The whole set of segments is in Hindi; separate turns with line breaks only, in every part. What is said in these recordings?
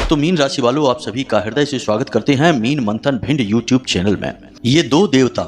तो मीन राशि वालों, आप सभी का हृदय से स्वागत करते हैं मीन मंथन भिंड यूट्यूब चैनल में। ये दो देवता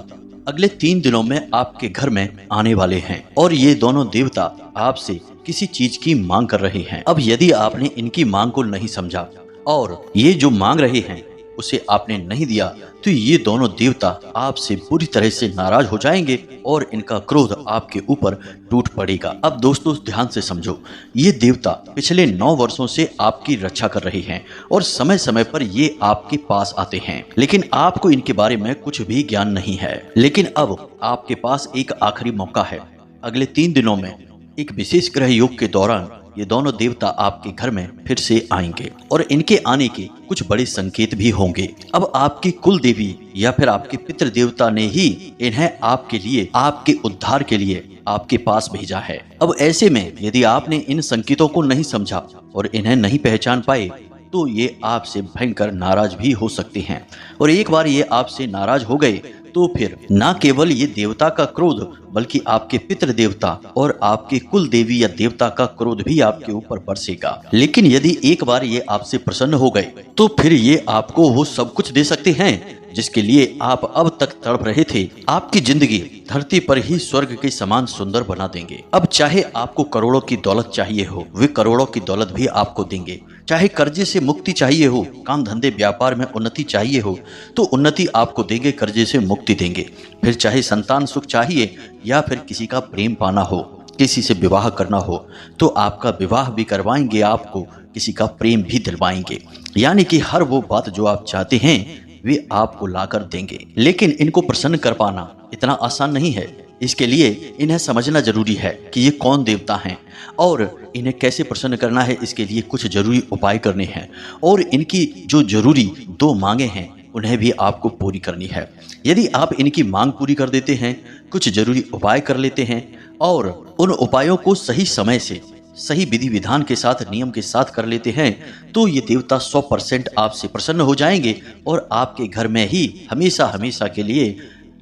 अगले 3 दिनों में आपके घर में आने वाले हैं और ये दोनों देवता आपसे किसी चीज की मांग कर रहे हैं। अब यदि आपने इनकी मांग को नहीं समझा और ये जो मांग रहे हैं उसे आपने नहीं दिया तो ये दोनों देवता आपसे पूरी तरह से नाराज हो जाएंगे और इनका क्रोध आपके ऊपर टूट पड़ेगा। अब दोस्तों ध्यान से समझो, ये देवता पिछले 9 वर्षों से आपकी रक्षा कर रहे हैं और समय समय पर ये आपके पास आते हैं, लेकिन आपको इनके बारे में कुछ भी ज्ञान नहीं है। लेकिन अब आपके पास एक आखिरी मौका है। अगले 3 दिनों में एक विशेष ग्रह योग के दौरान ये दोनों देवता आपके घर में फिर से आएंगे और इनके आने के कुछ बड़े संकेत भी होंगे। अब आपकी कुल देवी या फिर आपके पितृ देवता ने ही इन्हें आपके लिए, आपके उद्धार के लिए आपके पास भेजा है। अब ऐसे में यदि आपने इन संकेतों को नहीं समझा और इन्हें नहीं पहचान पाए तो ये आपसे भयंकर नाराज भी हो सकते हैं। और एक बार ये आपसे नाराज हो गए तो फिर न केवल ये देवता का क्रोध बल्कि आपके पितृ देवता और आपके कुल देवी या देवता का क्रोध भी आपके ऊपर बरसेगा। लेकिन यदि एक बार ये आपसे प्रसन्न हो गए तो फिर ये आपको वो सब कुछ दे सकते हैं जिसके लिए आप अब तक तड़प रहे थे। आपकी जिंदगी धरती पर ही स्वर्ग के समान सुंदर बना देंगे। अब चाहे आपको करोड़ों की दौलत चाहिए हो, वे करोड़ों की दौलत भी आपको देंगे। चाहे कर्जे से मुक्ति चाहिए हो, काम धंधे व्यापार में उन्नति चाहिए हो तो उन्नति आपको देंगे, कर्जे से मुक्ति देंगे। फिर चाहे संतान सुख चाहिए या फिर किसी का प्रेम पाना हो, किसी से विवाह करना हो तो आपका विवाह भी करवाएंगे, आपको किसी का प्रेम भी दिलवाएंगे। यानी कि हर वो बात जो आप चाहते हैं वे आपको लाकर देंगे। लेकिन इनको प्रसन्न कर पाना इतना आसान नहीं है। इसके लिए इन्हें समझना जरूरी है कि ये कौन देवता हैं और इन्हें कैसे प्रसन्न करना है। इसके लिए कुछ जरूरी उपाय करने हैं और इनकी जो जरूरी 2 मांगे हैं उन्हें भी आपको पूरी करनी है। यदि आप इनकी मांग पूरी कर देते हैं, कुछ जरूरी उपाय कर लेते हैं और उन उपायों को सही समय से, सही विधि विधान के साथ, नियम के साथ कर लेते हैं तो ये देवता 100% आपसे प्रसन्न हो जाएंगे और आपके घर में ही हमेशा हमेशा के लिए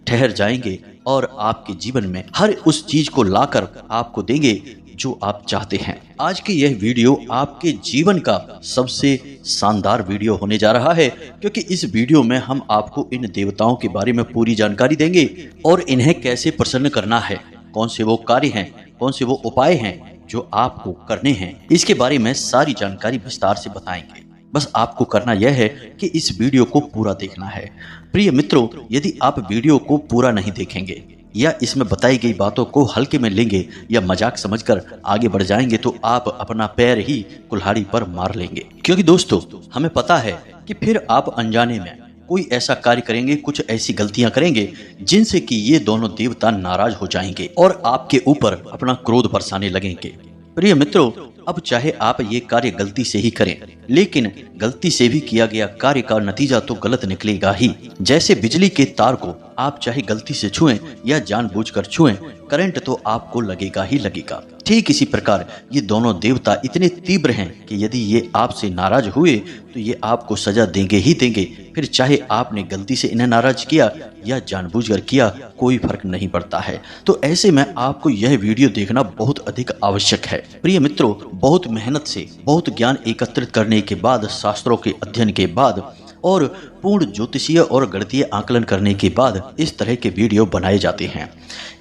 ठहर जाएंगे और आपके जीवन में हर उस चीज को लाकर आपको देंगे जो आप चाहते हैं। आज की यह वीडियो आपके जीवन का सबसे शानदार वीडियो होने जा रहा है, क्योंकि इस वीडियो में हम आपको इन देवताओं के बारे में पूरी जानकारी देंगे और इन्हें कैसे प्रसन्न करना है, कौन से वो कार्य हैं, कौन से वो उपाय हैं जो आपको करने हैं, इसके बारे में सारी जानकारी विस्तार से बताएंगे। बस आपको करना यह है कि इस वीडियो को पूरा देखना है। प्रिय मित्रों, यदि आप वीडियो को पूरा नहीं देखेंगे या इसमें बताई गई बातों को हल्के में लेंगे या मजाक समझकर आगे बढ़ जाएंगे तो आप अपना पैर ही कुल्हाड़ी पर मार लेंगे। क्योंकि दोस्तों हमें पता है कि फिर आप अनजाने में कोई ऐसा कार्य करेंगे, कुछ ऐसी गलतियां करेंगे जिनसे कि ये दोनों देवता नाराज हो जाएंगे और आपके ऊपर अपना क्रोध बरसाने लगेंगे। प्रिय मित्रों, अब चाहे आप ये कार्य गलती से ही करें, लेकिन गलती से भी किया गया कार्य का नतीजा तो गलत निकलेगा ही। जैसे बिजली के तार को आप चाहे गलती से छुएं या जानबूझकर छुएं, करंट तो आपको लगेगा ही लगेगा। ठीक इसी प्रकार ये दोनों देवता इतने तीव्र हैं कि यदि ये आपसे नाराज हुए तो ये आपको सजा देंगे ही देंगे। फिर चाहे आपने गलती से इन्हें नाराज किया या जानबूझकर किया, कोई फर्क नहीं पड़ता है। तो ऐसे में आपको यह वीडियो देखना बहुत अधिक आवश्यक है। प्रिय मित्रों, बहुत मेहनत से, बहुत ज्ञान एकत्रित करने के बाद, शास्त्रों के अध्ययन के बाद और पूर्ण ज्योतिषीय और गणितीय आकलन करने के बाद इस तरह के वीडियो बनाए जाते हैं।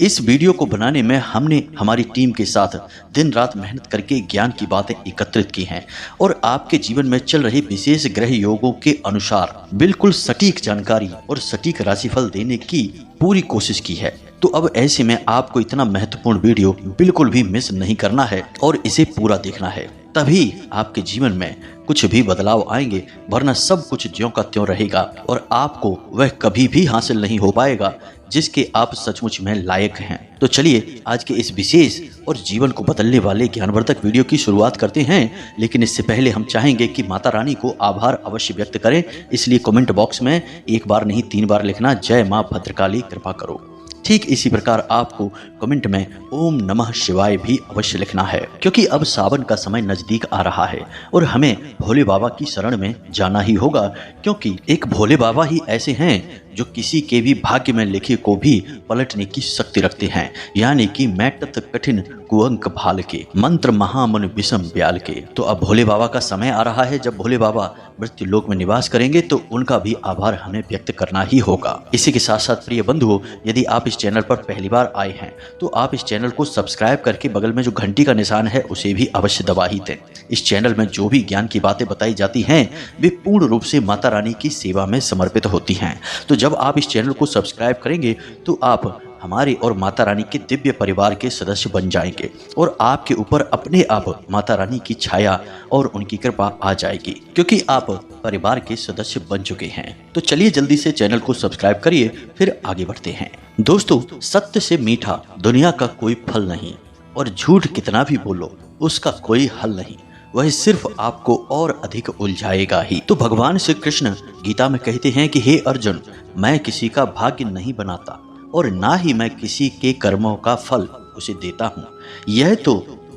इस वीडियो को बनाने में हमने हमारी टीम के साथ दिन रात मेहनत करके ज्ञान की बातें एकत्रित की हैं और आपके जीवन में चल रहे विशेष ग्रह योगों के अनुसार बिल्कुल सटीक जानकारी और सटीक राशिफल देने की पूरी कोशिश की है। तो अब ऐसे में आपको इतना महत्वपूर्ण वीडियो बिल्कुल भी मिस नहीं करना है और इसे पूरा देखना है, तभी आपके जीवन में कुछ भी बदलाव आएंगे, वरना सब कुछ ज्यों का त्यों रहेगा और आपको वह कभी भी हासिल नहीं हो पाएगा जिसके आप सचमुच में लायक हैं। तो चलिए आज के इस विशेष और जीवन को बदलने वाले ज्ञानवर्धक वीडियो की शुरुआत करते हैं। लेकिन इससे पहले हम चाहेंगे कि माता रानी को आभार अवश्य व्यक्त करें, इसलिए कमेंट बॉक्स में 1 बार नहीं 3 बार लिखना, जय माँ भद्रकाली कृपा करो। ठीक इसी प्रकार आपको कमेंट में ओम नमः शिवाय भी अवश्य लिखना है, क्योंकि अब सावन का समय नजदीक आ रहा है और हमें भोले बाबा की शरण में जाना ही होगा, क्योंकि एक भोले बाबा ही ऐसे हैं जो किसी के भी भाग्य में लिखे को भी पलटने की शक्ति रखते हैं, यानी कि मैटत कठिन कुअंक भाल के, मंत्र महामन विषम ब्याल के। तो अब भोले बाबा का समय आ रहा है। जब भोले बाबा मृत्यु लोक में निवास करेंगे तो उनका भी आभार हमें व्यक्त करना ही होगा। इसी के साथ साथ प्रिय बंधुओं, यदि आप इस चैनल पर पहली बार आए हैं तो आप इस चैनल को सब्सक्राइब करके बगल में जो घंटी का निशान है उसे भी अवश्य दबा ही दें। इस चैनल में जो भी ज्ञान की बातें बताई जाती हैं वे पूर्ण रूप से माता रानी की सेवा में समर्पित होती हैं। तो जब आप इस चैनल को सब्सक्राइब करेंगे तो आप हमारे और माता रानी के दिव्य परिवार के सदस्य बन जाएंगे और आपके ऊपर अपने आप माता रानी की छाया और उनकी कृपा आ जाएगी, क्योंकि आप परिवार के सदस्य बन चुके हैं। तो चलिए जल्दी से चैनल को सब्सक्राइब करिए, फिर आगे बढ़ते हैं। दोस्तों, सत्य से मीठा दुनिया का कोई फल नहीं, और झूठ कितना भी बोलो उसका कोई हल नहीं, वह सिर्फ आपको और अधिक उलझाएगा ही। तो भगवान श्री कृष्ण गीता में कहते हैं कि हे अर्जुन, मैं किसी का भाग्य नहीं बनाता और ना ही मैं किसी के कर्मों का फल उसे देता हूँ। यह तो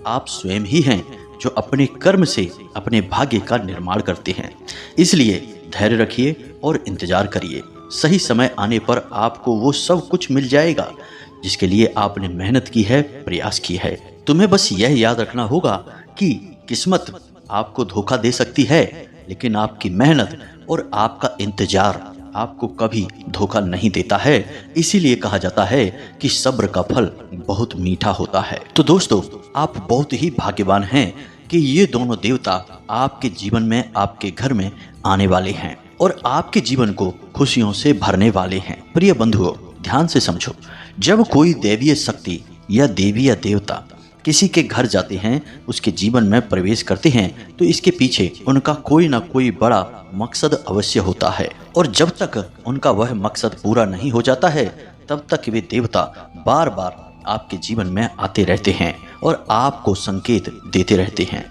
आप स्वयं ही हैं जो अपने कर्म से अपने भाग्य का निर्माण करते हैं। इसलिए धैर्य रखिए और इंतजार करिए। सही समय आने पर आपको वो सब कुछ मिल जाएगा जिसके लिए आपने मेहनत की है, प्रयास की है। तुम्हें बस यह याद रखना होगा कि किस्मत आपको धोखा दे सकती है, लेकिन आपकी मेहनत और आपका इंतजार आपको कभी धोखा नहीं देता है। इसीलिए कहा जाता है कि सब्र का फल बहुत मीठा होता है। तो दोस्तों, आप बहुत ही भाग्यवान हैं कि ये दोनों देवता आपके जीवन में, आपके घर में आने वाले हैं और आपके जीवन को खुशियों से भरने वाले हैं। प्रिय बंधुओं, ध्यान से समझो, जब कोई दैवीय शक्ति या देवी या देवता किसी के घर जाते हैं, उसके जीवन में प्रवेश करते हैं, तो इसके पीछे उनका कोई ना कोई बड़ा मकसद अवश्य होता है। और जब तक उनका वह मकसद पूरा नहीं हो जाता है तब तक वे देवता बार बार आपके जीवन में आते रहते हैं और आपको संकेत देते रहते हैं।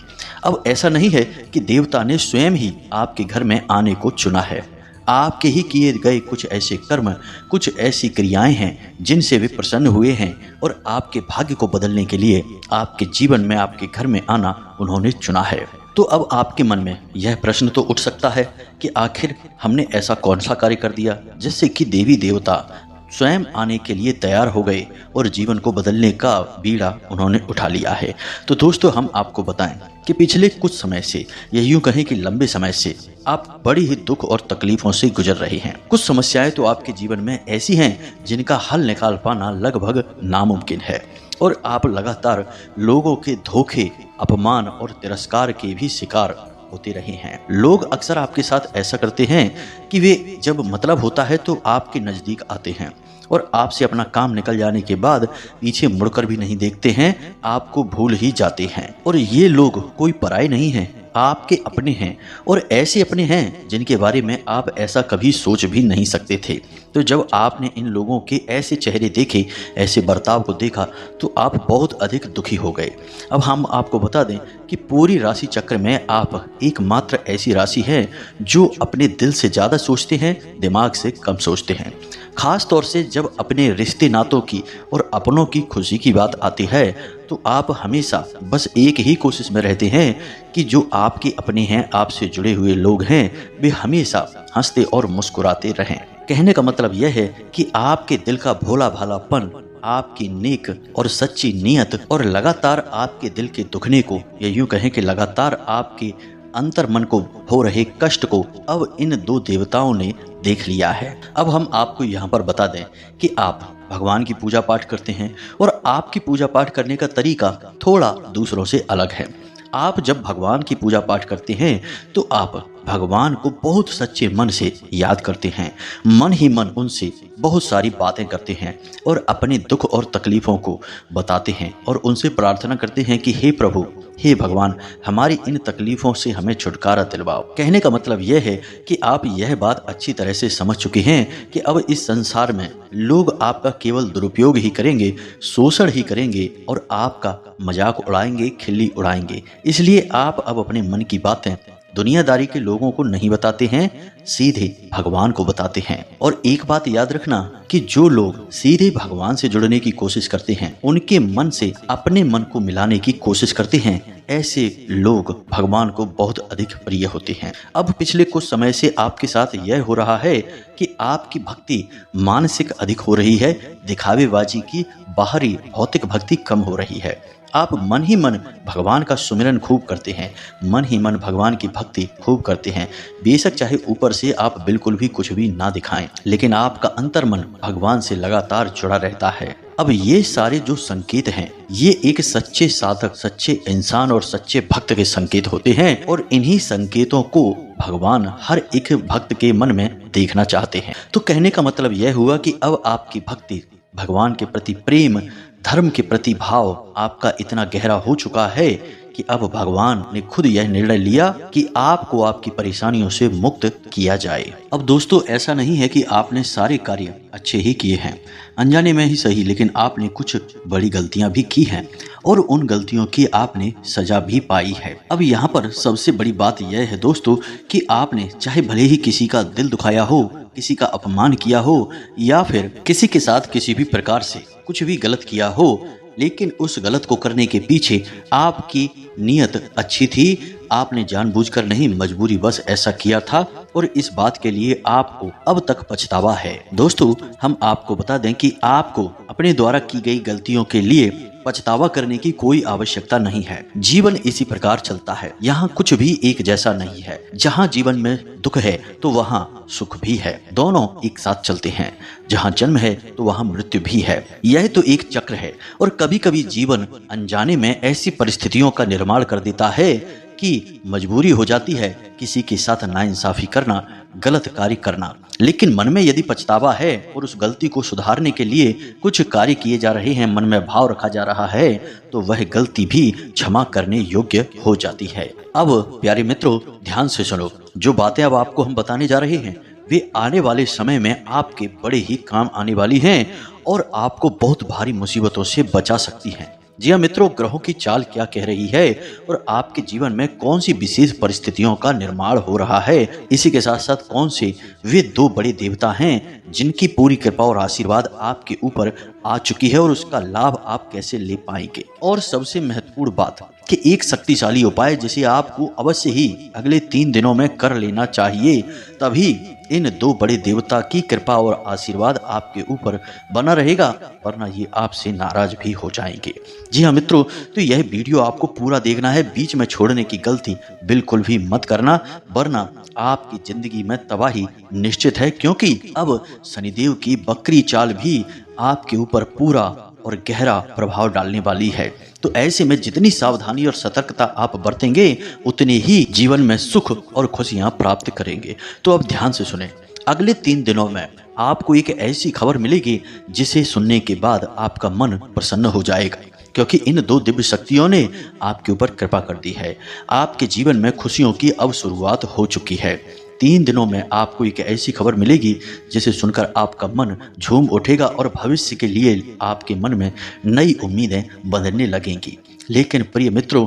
अब ऐसा नहीं है कि देवता ने स्वयं ही आपके घर में आने को चुना है। आपके ही किए गए कुछ ऐसे कर्म, कुछ ऐसी क्रियाएं हैं जिनसे वे प्रसन्न हुए हैं और आपके भाग्य को बदलने के लिए आपके जीवन में, आपके घर में आना उन्होंने चुना है। तो अब आपके मन में यह प्रश्न तो उठ सकता है कि आखिर हमने ऐसा कौन सा कार्य कर दिया जिससे कि देवी देवता स्वयं आने के लिए तैयार हो गए और जीवन को बदलने का बीड़ा उन्होंने उठा लिया है। तो दोस्तों, हम आपको बताएं कि पिछले कुछ समय से, या यूं कहें कि लंबे समय से, आप बड़ी ही दुख और तकलीफों से गुजर रहे हैं। कुछ समस्याएं तो आपके जीवन में ऐसी हैं जिनका हल निकाल पाना लगभग नामुमकिन है और आप लगातार लोगों के धोखे, अपमान और तिरस्कार के भी शिकार होते रहे हैं। लोग अक्सर आपके साथ ऐसा करते हैं कि वे जब मतलब होता है तो आपके नजदीक आते हैं और आपसे अपना काम निकल जाने के बाद पीछे मुड़कर भी नहीं देखते हैं, आपको भूल ही जाते हैं। और ये लोग कोई पराये नहीं हैं, आपके अपने हैं, और ऐसे अपने हैं जिनके बारे में आप ऐसा कभी सोच भी नहीं सकते थे। तो जब आपने इन लोगों के ऐसे चेहरे देखे, ऐसे बर्ताव को देखा, तो आप बहुत अधिक दुखी हो गए। अब हम आपको बता दें कि पूरी राशि चक्र में आप एकमात्र ऐसी राशि है जो अपने दिल से ज़्यादा सोचते हैं, दिमाग से कम सोचते हैं। खास तौर से जब अपने रिश्ते नातों की और अपनों की खुशी की बात आती है तो आप हमेशा बस एक ही कोशिश में रहते हैं कि जो आपके अपने हैं, आपसे जुड़े हुए लोग हैं, वे हमेशा हंसते और मुस्कुराते रहें। कहने का मतलब यह है कि आपके दिल का भोला भालापन, आपकी नेक और सच्ची नीयत और लगातार आपके दिल के दुखने को, या यूं कहें कि लगातार आपके अंतर मन को हो रहे कष्ट को अब इन दो देवताओं ने देख लिया है। अब हम आपको यहाँ पर बता दें कि आप भगवान की पूजा पाठ करते हैं और आपकी पूजा पाठ करने का तरीका थोड़ा दूसरों से अलग है। आप जब भगवान की पूजा पाठ करते हैं तो आप भगवान को बहुत सच्चे मन से याद करते हैं, मन ही मन उनसे बहुत सारी बातें करते हैं और अपने दुख और तकलीफ़ों को बताते हैं और उनसे प्रार्थना करते हैं कि हे प्रभु, हे भगवान, हमारी इन तकलीफ़ों से हमें छुटकारा दिलवाओ। कहने का मतलब यह है कि आप यह बात अच्छी तरह से समझ चुके हैं कि अब इस संसार में लोग आपका केवल दुरुपयोग ही करेंगे, शोषण ही करेंगे और आपका मजाक उड़ाएंगे, खिल्ली उड़ाएंगे। इसलिए आप अब अपने मन की बातें दुनियादारी के लोगों को नहीं बताते हैं, सीधे भगवान को बताते हैं। और एक बात याद रखना कि जो लोग सीधे भगवान से जुड़ने की कोशिश करते हैं, उनके मन से अपने मन को मिलाने की कोशिश करते हैं, ऐसे लोग भगवान को बहुत अधिक प्रिय होते हैं। अब पिछले कुछ समय से आपके साथ यह हो रहा है कि आपकी भक्ति मानसिक अधिक हो रही है, दिखावेबाजी की बाहरी भौतिक भक्ति कम हो रही है। आप मन ही मन भगवान का सुमिरन खूब करते हैं, मन ही मन भगवान की भक्ति खूब करते हैं। बेशक चाहे ऊपर से आप बिल्कुल भी कुछ भी ना दिखाएं, लेकिन आपका अंतर्मन भगवान से लगातार जुड़ा रहता है। अब ये सारे जो संकेत हैं, ये एक सच्चे साधक, सच्चे इंसान और सच्चे भक्त के संकेत होते हैं, और इन्हीं संकेतों को भगवान हर एक भक्त के मन में देखना चाहते हैं। तो कहने का मतलब यह हुआ कि अब आपकी भक्ति, भगवान के प्रति प्रेम, धर्म के प्रति भाव आपका इतना गहरा हो चुका है कि अब भगवान ने खुद यह निर्णय लिया कि आपको आपकी परेशानियों से मुक्त किया जाए। अब दोस्तों, ऐसा नहीं है कि आपने सारे कार्य अच्छे ही किए हैं, अनजाने में ही सही, लेकिन आपने कुछ बड़ी गलतियां भी की हैं और उन गलतियों की आपने सजा भी पाई है। अब यहाँ पर सबसे बड़ी बात यह है दोस्तों कि आपने चाहे भले ही किसी का दिल दुखाया हो, किसी का अपमान किया हो, या फिर किसी के साथ किसी भी प्रकार से कुछ भी गलत किया हो, लेकिन उस गलत को करने के पीछे आपकी नीयत अच्छी थी। आपने जानबूझकर नहीं, मजबूरी बस ऐसा किया था, और इस बात के लिए आपको अब तक पछतावा है। दोस्तों, हम आपको बता दें कि आपको अपने द्वारा की गई गलतियों के लिए पछतावा करने की कोई आवश्यकता नहीं है। जीवन इसी प्रकार चलता है, यहाँ कुछ भी एक जैसा नहीं है। जहाँ जीवन में दुख है तो वहाँ सुख भी है, दोनों एक साथ चलते हैं। जहाँ जन्म है तो वहाँ मृत्यु भी है। यह तो एक चक्र है, और कभी कभी जीवन अनजाने में ऐसी परिस्थितियों का निर्माण कर देता है कि मजबूरी हो जाती है किसी के साथ नाइंसाफी करना, गलत कार्य करना। लेकिन मन में यदि पछतावा है और उस गलती को सुधारने के लिए कुछ कार्य किए जा रहे हैं, मन में भाव रखा जा रहा है, तो वह गलती भी क्षमा करने योग्य हो जाती है। अब प्यारे मित्रों, ध्यान से सुनो। जो बातें अब आपको हम बताने जा रहे हैं, वे आने वाले समय में आपके बड़े ही काम आने वाली हैं और आपको बहुत भारी मुसीबतों से बचा सकती हैं। जी हाँ मित्रों, ग्रहों की चाल क्या कह रही है और आपके जीवन में कौन सी विशेष परिस्थितियों का निर्माण हो रहा है, इसी के साथ साथ कौन से वे दो बड़े देवता हैं जिनकी पूरी कृपा और आशीर्वाद आपके ऊपर आ चुकी है और उसका लाभ आप कैसे ले पाएंगे। और सबसे महत्वपूर्ण बात कि एक शक्तिशाली उपाय जिसे आपको अवश्य ही अगले 3 दिनों में कर लेना चाहिए, तभी इन दो बड़े देवता की कृपा और आशीर्वाद आपके ऊपर बना रहेगा, वरना ये आपसे नाराज भी हो जाएंगे। जी हाँ मित्रों, तो यह वीडियो आपको पूरा देखना है, बीच में छोड़ने की गलती बिल्कुल भी मत करना, वरना आपकी जिंदगी में तबाही निश्चित है, क्योंकि अब शनिदेव की बकरी चाल भी आपके ऊपर पूरा और गहरा प्रभाव डालने वाली है। तो ऐसे में जितनी सावधानी और सतर्कता आप बरतेंगे, उतने ही जीवन में सुख और खुशियां प्राप्त करेंगे। तो अब ध्यान से सुने। अगले 3 दिनों में आपको एक ऐसी खबर मिलेगी जिसे सुनने के बाद आपका मन प्रसन्न हो जाएगा, क्योंकि इन दो दिव्य शक्तियों ने आपके ऊपर कृपा कर दी है। आपके जीवन में खुशियों की अब शुरुआत हो चुकी है। 3 दिनों में आपको एक ऐसी खबर मिलेगी जिसे सुनकर आपका मन झूम उठेगा और भविष्य के लिए आपके मन में नई उम्मीदें बंधने लगेंगी। लेकिन प्रिय मित्रों,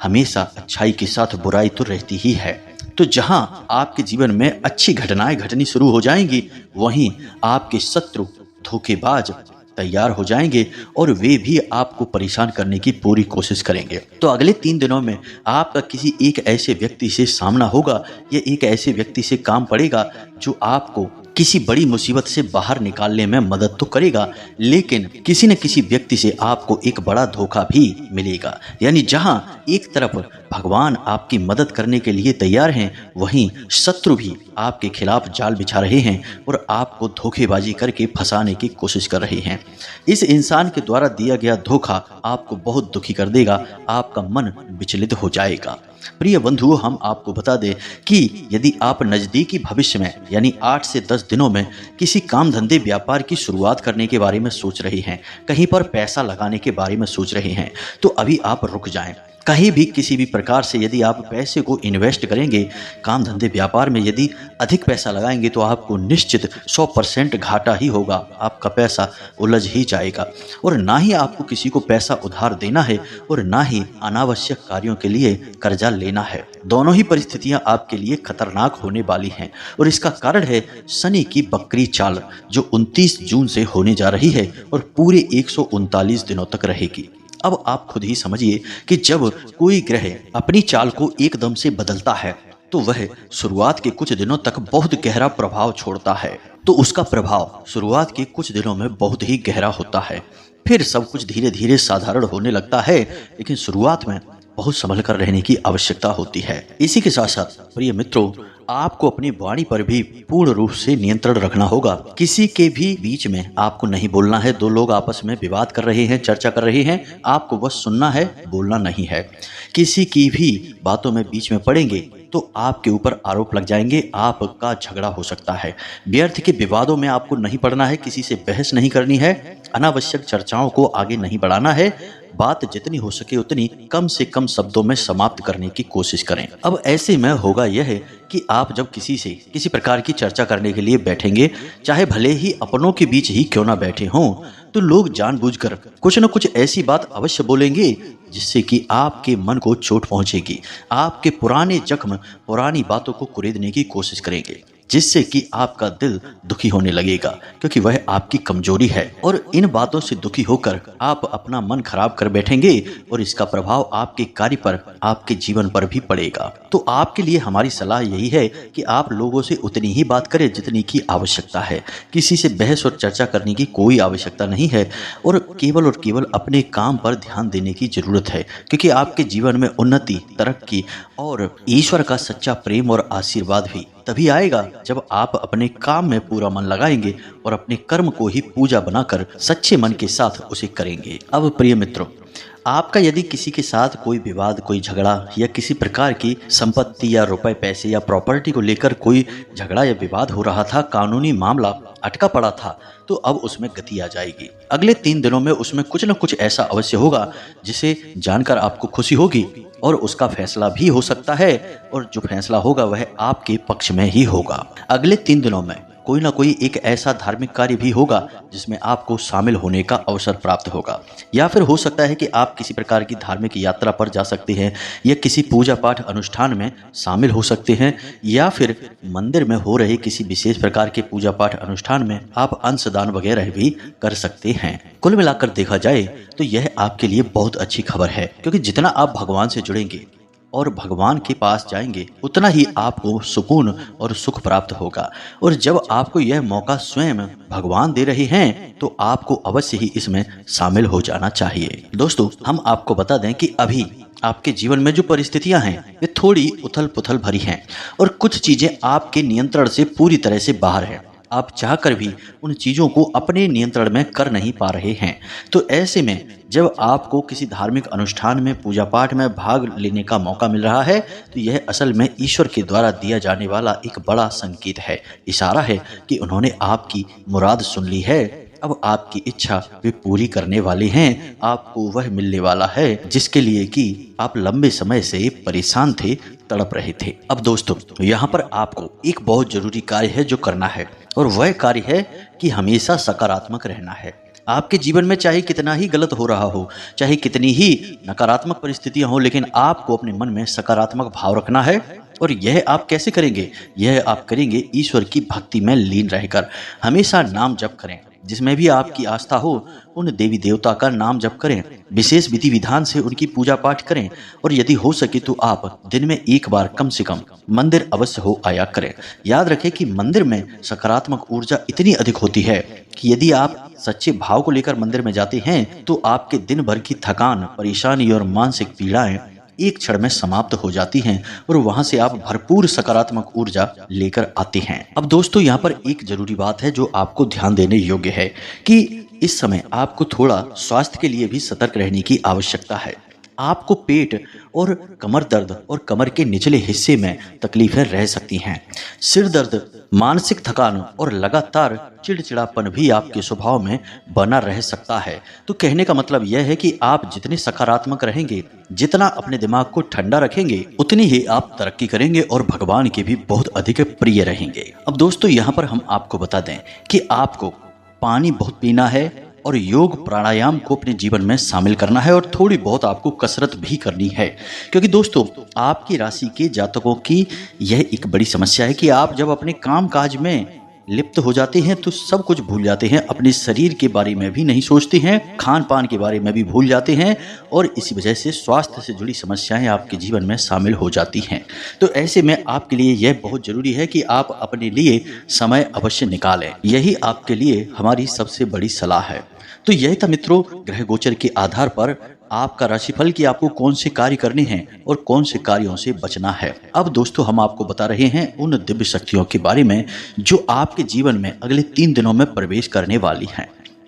हमेशा अच्छाई के साथ बुराई तो रहती ही है। तो जहां आपके जीवन में अच्छी घटनाएं घटनी शुरू हो जाएंगी, वहीं आपके शत्रु, धोखेबाज तैयार हो जाएंगे और वे भी आपको परेशान करने की पूरी कोशिश करेंगे। तो अगले 3 दिनों में आपका किसी एक ऐसे व्यक्ति से सामना होगा या एक ऐसे व्यक्ति से काम पड़ेगा जो आपको किसी बड़ी मुसीबत से बाहर निकालने में मदद तो करेगा, लेकिन किसी न किसी व्यक्ति से आपको एक बड़ा धोखा भी मिलेगा। यानी जहां एक तरफ भगवान आपकी मदद करने के लिए तैयार हैं, वहीं शत्रु भी आपके खिलाफ जाल बिछा रहे हैं और आपको धोखेबाजी करके फंसाने की कोशिश कर रहे हैं। इस इंसान के द्वारा दिया गया धोखा आपको बहुत दुखी कर देगा, आपका मन विचलित हो जाएगा। प्रिय बंधुओं, हम आपको बता दें कि यदि आप नज़दीकी भविष्य में यानी 8 से 10 दिनों में किसी काम धंधे व्यापार की शुरुआत करने के बारे में सोच रहे हैं, कहीं पर पैसा लगाने के बारे में सोच रहे हैं, तो अभी आप रुक जाएं। कहीं भी किसी भी प्रकार से यदि आप पैसे को इन्वेस्ट करेंगे, काम धंधे व्यापार में यदि अधिक पैसा लगाएंगे तो आपको निश्चित 100% घाटा ही होगा। आपका पैसा उलझ ही जाएगा और ना ही आपको किसी को पैसा उधार देना है और ना ही अनावश्यक कार्यों के लिए कर्जा लेना है। दोनों ही परिस्थितियां आपके लिए खतरनाक होने वाली हैं और इसका कारण है शनि की बकरी चाल, जो 29 जून से होने जा रही है और पूरे 139 दिनों तक रहेगी। अब आप खुद ही समझिए कि जब कोई ग्रह अपनी चाल को एकदम से बदलता है तो वह शुरुआत के कुछ दिनों तक बहुत गहरा प्रभाव छोड़ता है। तो उसका प्रभाव शुरुआत के कुछ दिनों में बहुत ही गहरा होता है, फिर सब कुछ धीरे धीरे साधारण होने लगता है, लेकिन शुरुआत में बहुत संभल कर रहने की आवश्यकता होती है। इसी के साथ साथ प्रिय मित्रों, आपको अपनी वाणी पर भी पूर्ण रूप से नियंत्रण रखना होगा। किसी के भी बीच में आपको नहीं बोलना है। दो लोग आपस में विवाद कर रहे हैं, चर्चा कर रहे हैं, आपको बस सुनना है, बोलना नहीं है। किसी की भी बातों में बीच में पड़ेंगे तो आपके ऊपर आरोप लग जाएंगे, आपका झगड़ा हो सकता है। व्यर्थ के विवादों में आपको नहीं पड़ना है, किसी से बहस नहीं करनी है, अनावश्यक चर्चाओं को आगे नहीं बढ़ाना है। बात जितनी हो सके उतनी कम से कम शब्दों में समाप्त करने की कोशिश करें। अब ऐसे में होगा यह कि आप जब किसी से किसी प्रकार की चर्चा करने के लिए बैठेंगे, चाहे भले ही अपनों के बीच ही क्यों ना बैठे हों, तो लोग जानबूझकर कुछ न कुछ ऐसी बात अवश्य बोलेंगे जिससे कि आपके मन को चोट पहुंचेगी। आपके पुराने जख्म, पुरानी बातों को कुरेदने की कोशिश करेंगे, जिससे कि आपका दिल दुखी होने लगेगा, क्योंकि वह आपकी कमजोरी है। और इन बातों से दुखी होकर आप अपना मन खराब कर बैठेंगे और इसका प्रभाव आपके कार्य पर, आपके जीवन पर भी पड़ेगा। तो आपके लिए हमारी सलाह यही है कि आप लोगों से उतनी ही बात करें जितनी की आवश्यकता है। किसी से बहस और चर्चा करने की कोई आवश्यकता नहीं है और केवल अपने काम पर ध्यान देने की जरूरत है, क्योंकि आपके जीवन में उन्नति, तरक्की और ईश्वर का सच्चा प्रेम और आशीर्वाद भी तभी आएगा जब आप अपने काम में पूरा मन लगाएंगे और अपने कर्म को ही पूजा बनाकर सच्चे मन के साथ उसे करेंगे। अब प्रिय मित्रों, आपका यदि किसी के साथ कोई विवाद, कोई झगड़ा या किसी प्रकार की संपत्ति या रुपए पैसे या प्रॉपर्टी को लेकर कोई झगड़ा या विवाद हो रहा था, कानूनी मामला अटका पड़ा था, तो अब उसमें गति आ जाएगी। अगले 3 दिनों में उसमें कुछ न कुछ ऐसा अवश्य होगा जिसे जानकर आपको खुशी होगी और उसका फैसला भी हो सकता है, और जो फैसला होगा वह आपके पक्ष में ही होगा। अगले 3 दिनों में कोई ना कोई एक ऐसा धार्मिक कार्य भी होगा जिसमें आपको शामिल होने का अवसर प्राप्त होगा, या फिर हो सकता है कि आप किसी प्रकार की धार्मिक यात्रा पर जा सकते हैं, या किसी पूजा पाठ अनुष्ठान में शामिल हो सकते हैं, या फिर मंदिर में हो रहे किसी विशेष प्रकार के पूजा पाठ अनुष्ठान में आप अंशदान वगैरह भी कर सकते हैं। कुल मिलाकर देखा जाए तो यह आपके लिए बहुत अच्छी खबर है, क्योंकि जितना आप भगवान से जुड़ेंगे और भगवान के पास जाएंगे उतना ही आपको सुकून और सुख प्राप्त होगा। और जब आपको यह मौका स्वयं भगवान दे रहे हैं तो आपको अवश्य ही इसमें शामिल हो जाना चाहिए। दोस्तों, हम आपको बता दें कि अभी आपके जीवन में जो परिस्थितियां हैं वे थोड़ी उथल पुथल भरी हैं और कुछ चीजें आपके नियंत्रण से पूरी तरह से बाहर हैं। आप चाहकर भी उन चीज़ों को अपने नियंत्रण में कर नहीं पा रहे हैं। तो ऐसे में जब आपको किसी धार्मिक अनुष्ठान में, पूजा पाठ में भाग लेने का मौका मिल रहा है तो यह असल में ईश्वर के द्वारा दिया जाने वाला एक बड़ा संकेत है, इशारा है कि उन्होंने आपकी मुराद सुन ली है। अब आपकी इच्छा वे पूरी करने वाले हैं। आपको वह मिलने वाला है जिसके लिए कि आप लंबे समय से परेशान थे, तड़प रहे थे। अब दोस्तों, यहाँ पर आपको एक बहुत जरूरी कार्य है जो करना है, और वह कार्य है कि हमेशा सकारात्मक रहना है। आपके जीवन में चाहे कितना ही गलत हो रहा हो, चाहे कितनी ही नकारात्मक परिस्थितियां हो, लेकिन आपको अपने मन में सकारात्मक भाव रखना है। और यह आप कैसे करेंगे? यह आप करेंगे ईश्वर की भक्ति में लीन रहकर। हमेशा नाम जप करें, जिसमें भी आपकी आस्था हो उन देवी देवता का नाम जप करें, विशेष विधि विधान से उनकी पूजा पाठ करें, और यदि हो सके तो आप दिन में एक बार कम से कम मंदिर अवश्य हो आया करें। याद रखें कि मंदिर में सकारात्मक ऊर्जा इतनी अधिक होती है कि यदि आप सच्चे भाव को लेकर मंदिर में जाते हैं तो आपके दिन भर की थकान, परेशानी और मानसिक पीड़ाएं एक क्षण में समाप्त हो जाती हैं और वहां से आप भरपूर सकारात्मक ऊर्जा लेकर आते हैं। अब दोस्तों, यहाँ पर एक जरूरी बात है जो आपको ध्यान देने योग्य है कि इस समय आपको थोड़ा स्वास्थ्य के लिए भी सतर्क रहने की आवश्यकता है। आपको पेट और कमर दर्द और कमर के निचले हिस्से में तकलीफें रह सकती हैं। सिर दर्द मानसिक थकान और लगातार चिड़चिड़ापन भी आपके स्वभाव में बना रह सकता है। तो कहने का मतलब यह है कि आप जितने सकारात्मक रहेंगे, जितना अपने दिमाग को ठंडा रखेंगे, उतनी ही आप तरक्की करेंगे और भगवान के भी बहुत अधिक प्रिय रहेंगे। अब दोस्तों यहाँ पर हम आपको बता दें कि आपको पानी बहुत पीना है और योग प्राणायाम को अपने जीवन में शामिल करना है और थोड़ी बहुत आपको कसरत भी करनी है, क्योंकि दोस्तों आपकी राशि के जातकों की यह एक बड़ी समस्या है कि आप जब अपने काम काज में लिप्त हो जाते हैं तो सब कुछ भूल जाते हैं, अपने शरीर के बारे में भी नहीं सोचते हैं, खान पान के बारे में भी भूल जाते हैं और इसी वजह से स्वास्थ्य से जुड़ी समस्याएं आपके जीवन में शामिल हो जाती हैं। तो ऐसे में आपके लिए यह बहुत जरूरी है कि आप अपने लिए समय अवश्य निकालें। यही आपके लिए हमारी सबसे बड़ी सलाह है। तो यही था मित्रों ग्रह गोचर के आधार पर आपका राशिफल कि आपको कौन से कार्य करने हैं और कौन से कार्यों से बचना है। अब दोस्तों हम आपको बता रहे हैं उन दिव्य शक्तियों के बारे में जो आपके जीवन में अगले 3 दिनों में प्रवेश करने वाली हैं।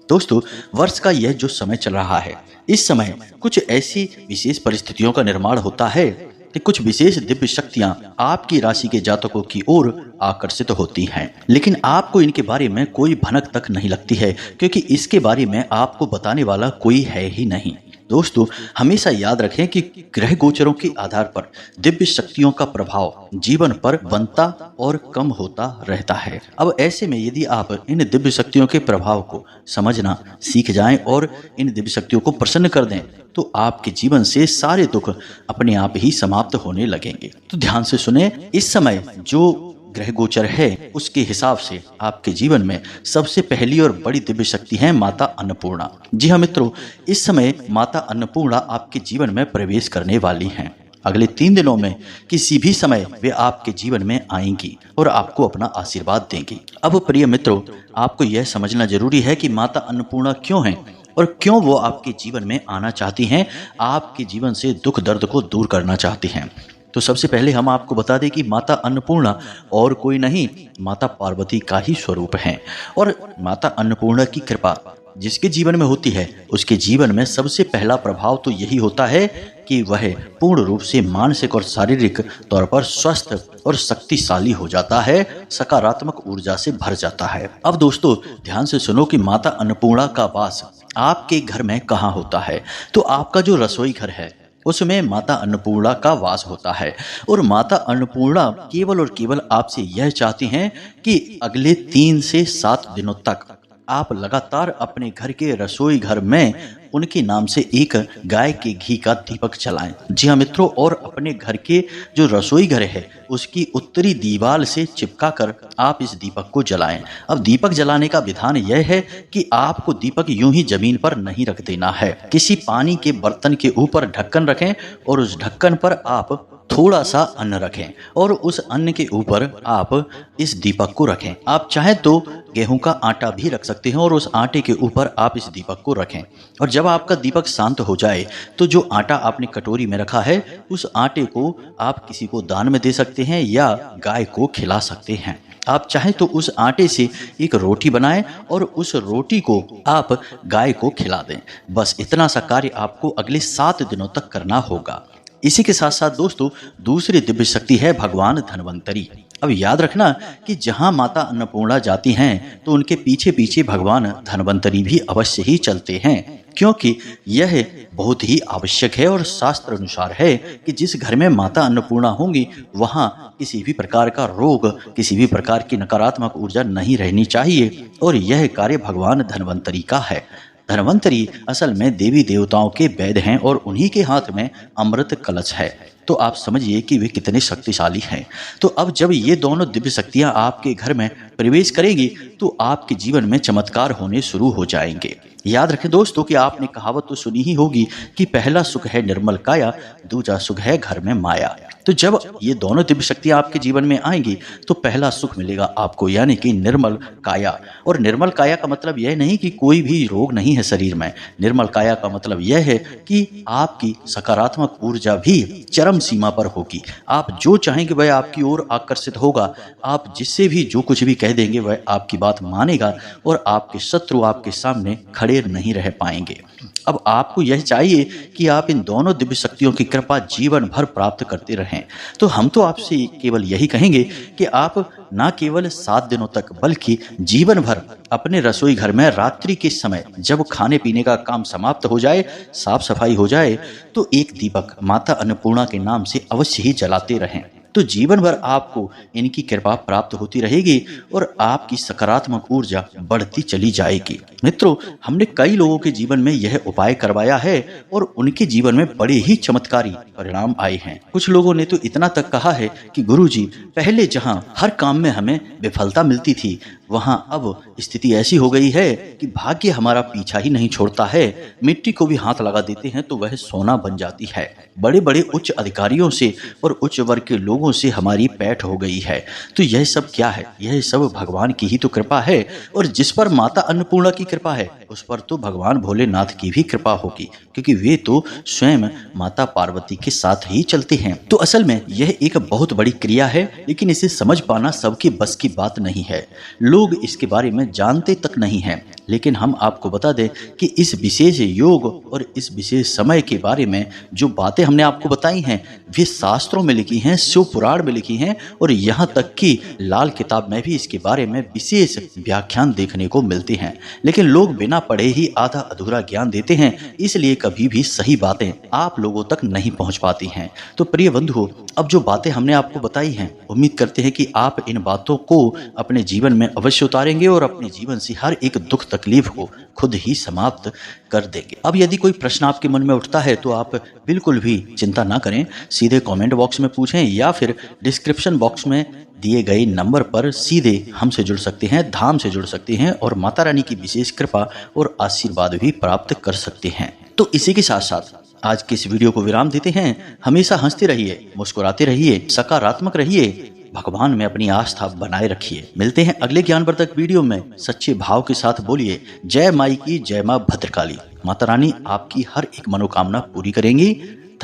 दोस्तों वर्ष का यह जो समय चल रहा है, इस समय कुछ ऐसी विशेष परिस्थितियों का निर्माण होता है कि कुछ विशेष दिव्य शक्तियां आपकी राशि के जातकों की ओर आकर्षित होती हैं, लेकिन आपको इनके बारे में कोई भनक तक नहीं लगती है, क्योंकि इसके बारे में आपको बताने वाला कोई है ही नहीं। दोस्तों हमेशा याद रखें कि ग्रह गोचरों के आधार पर दिव्य शक्तियों का प्रभाव जीवन पर बनता और कम होता रहता है। अब ऐसे में यदि आप इन दिव्य शक्तियों के प्रभाव को समझना सीख जाएं और इन दिव्य शक्तियों को प्रसन्न कर दें तो आपके जीवन से सारे दुख अपने आप ही समाप्त होने लगेंगे। तो ध्यान से सुने, इस समय जो ग्रह गोचर है उसके हिसाब से आपके जीवन में सबसे पहली और बड़ी दिव्य शक्ति है माता अन्नपूर्णा। जी हाँ मित्रों, इस समय माता अन्नपूर्णा आपके जीवन में प्रवेश करने वाली हैं। अगले 3 दिनों में किसी भी समय वे आपके जीवन में आएंगी और आपको अपना आशीर्वाद देंगी। अब प्रिय मित्रों, आपको यह समझना जरूरी है कि माता अन्नपूर्णा क्यों है और क्यों वो आपके जीवन में आना चाहती हैं, आपके जीवन से दुख दर्द को दूर करना चाहती हैं। तो सबसे पहले हम आपको बता दें कि माता अन्नपूर्णा और कोई नहीं, माता पार्वती का ही स्वरूप है। और माता अन्नपूर्णा की कृपा जिसके जीवन में होती है उसके जीवन में सबसे पहला प्रभाव तो यही होता है कि वह पूर्ण रूप से मानसिक और शारीरिक तौर पर स्वस्थ और शक्तिशाली हो जाता है, सकारात्मक ऊर्जा से भर जाता है। अब दोस्तों ध्यान से सुनो कि माता अन्नपूर्णा का वास आपके घर में कहाँ होता है। तो आपका जो रसोई घर है उसमें माता अन्नपूर्णा का वास होता है और माता अन्नपूर्णा केवल और केवल आपसे यह चाहती हैं कि अगले 3 से 7 दिनों तक आप लगातार अपने घर के रसोई घर में उनके नाम से एक गाय के घी का दीपक जलाएं। जी हाँ मित्रों, और अपने घर के जो रसोई घर है उसकी उत्तरी दीवार से चिपका कर आप इस दीपक को जलाएं। अब दीपक जलाने का विधान यह है कि आपको दीपक यूं ही जमीन पर नहीं रख देना है। किसी पानी के बर्तन के ऊपर ढक्कन रखें और उस ढक्कन पर आप थोड़ा सा अन्न रखें और उस अन्न के ऊपर आप इस दीपक को रखें। आप चाहें तो गेहूं का आटा भी रख सकते हैं और उस आटे के ऊपर आप इस दीपक को रखें। और जब आपका दीपक शांत हो जाए तो जो आटा आपने कटोरी में रखा है उस आटे को आप किसी को दान में दे सकते हैं या गाय को खिला सकते हैं। आप चाहें तो उस आटे से एक रोटी बनाएं और उस रोटी को आप गाय को खिला दें। बस इतना सा कार्य आपको अगले 7 दिनों तक करना होगा। इसी के साथ साथ दोस्तों दूसरी दिव्य शक्ति है भगवान धन्वंतरी। अब याद रखना कि जहां माता अन्नपूर्णा जाती हैं तो उनके पीछे पीछे भगवान धन्वंतरी भी अवश्य ही चलते हैं, क्योंकि यह बहुत ही आवश्यक है और शास्त्र अनुसार है कि जिस घर में माता अन्नपूर्णा होंगी वहां किसी भी प्रकार का रोग, किसी भी प्रकार की नकारात्मक ऊर्जा नहीं रहनी चाहिए और यह कार्य भगवान धन्वंतरी का है। धन्वंतरी असल में देवी देवताओं के वैद्य हैं और उन्हीं के हाथ में अमृत कलश है। तो आप समझिए कि वे कितने शक्तिशाली हैं। तो अब जब ये दोनों दिव्य शक्तियां आपके घर में प्रवेश करेंगी तो आपके जीवन में चमत्कार होने शुरू हो जाएंगे। याद रखें दोस्तों कि आपने कहावत तो सुनी ही होगी कि पहला सुख है निर्मल काया, दूसरा सुख है घर में माया। तो जब ये दोनों दिव्य शक्तियां आपके जीवन में आएंगी तो पहला सुख मिलेगा आपको, यानी कि निर्मल काया। और निर्मल काया का मतलब यह नहीं कि कोई भी रोग नहीं है शरीर में। निर्मल काया का मतलब यह है कि आपकी सकारात्मक ऊर्जा भी चरम सीमा पर होगी। आप जो चाहेंगे वह आपकी ओर आकर्षित होगा। आप जिससे भी जो कुछ भी कह देंगे वह आपकी बात मानेगा और आपके शत्रु आपके सामने खड़े खड़े नहीं रह पाएंगे। अब आपको यह चाहिए कि आप इन दोनों दिव्य शक्तियों की कृपा जीवन भर प्राप्त करते रहें। तो हम तो आपसे केवल यही कहेंगे कि आप न केवल 7 दिनों तक बल्कि जीवन भर अपने रसोई घर में रात्रि के समय जब खाने पीने का काम समाप्त हो जाए, साफ सफाई हो जाए, तो एक दीपक माता अन्नपूर्णा के नाम से अवश्य ही जलाते रहें। तो जीवन भर आपको इनकी कृपा प्राप्त होती रहेगी और आपकी सकारात्मक ऊर्जा बढ़ती चली जाएगी। मित्रों, हमने कई लोगों के जीवन में यह उपाय करवाया है और उनके जीवन में बड़े ही चमत्कारी परिणाम आए हैं। कुछ लोगों ने तो इतना तक कहा है कि गुरुजी, पहले जहां हर काम में हमें विफलता मिलती थी, वहां अब स्थिति ऐसी हो गई है कि भाग्य हमारा पीछा ही नहीं छोड़ता है। मिट्टी को भी हाथ लगा देते हैं तो वह सोना बन जाती है। बड़े बड़े उच्च अधिकारियों से और उच्च वर्ग के लोगों से हमारी पैठ हो गई है। तो यह सब क्या है? यह सब भगवान की ही तो कृपा है। और जिस पर माता अन्नपूर्णा की कृपा है उस पर तो भगवान भोलेनाथ की भी कृपा होगी, क्योंकि वे तो स्वयं माता पार्वती के साथ ही चलते हैं। तो असल में यह एक बहुत बड़ी क्रिया है, लेकिन इसे समझ पाना सबके बस की बात नहीं है। लोग इसके बारे में जानते तक नहीं हैं। लेकिन हम आपको बता दें कि इस विशेष योग और इस विशेष समय के बारे में जो बातें हमने आपको बताई हैं वे शास्त्रों में लिखी हैं, शिव पुराण में लिखी हैं, और यहाँ तक कि लाल किताब में भी इसके बारे में विशेष व्याख्यान देखने को मिलते हैं। लेकिन लोग बिना पढ़े ही आधा अधूरा ज्ञान देते हैं, इसलिए कभी भी सही बातें आप लोगों तक नहीं पहुंच पाती हैं। तो प्रिय बंधुओं, अब जो बातें हमने आपको बताई हैं, उम्मीद करते हैं कि आप इन बातों को अपने जीवन में अवश्य उतारेंगे और अपने जीवन से हर एक दुख तकलीफ को खुद ही समाप्त कर देंगे। अब यदि कोई प्रश्न आपके मन में उठता है तो आप बिल्कुल भी चिंता ना करें, सीधे कमेंट बॉक्स में पूछें या फिर डिस्क्रिप्शन बॉक्स में दिए गए नंबर पर सीधे हमसे जुड़ सकते हैं, धाम से जुड़ सकते हैं और माता रानी की विशेष कृपा और आशीर्वाद भी प्राप्त कर सकते हैं। तो इसी के साथ साथ आज के इस वीडियो को विराम देते हैं। हमेशा हंसते रहिए, मुस्कुराते रहिए, सकारात्मक रहिए, भगवान में अपनी आस्था बनाए रखिए। मिलते हैं अगले ज्ञानवर्धक वीडियो में। सच्चे भाव के साथ बोलिए जय माई की, जय मां भद्रकाली। माता रानी आपकी हर एक मनोकामना पूरी करेंगी।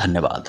धन्यवाद।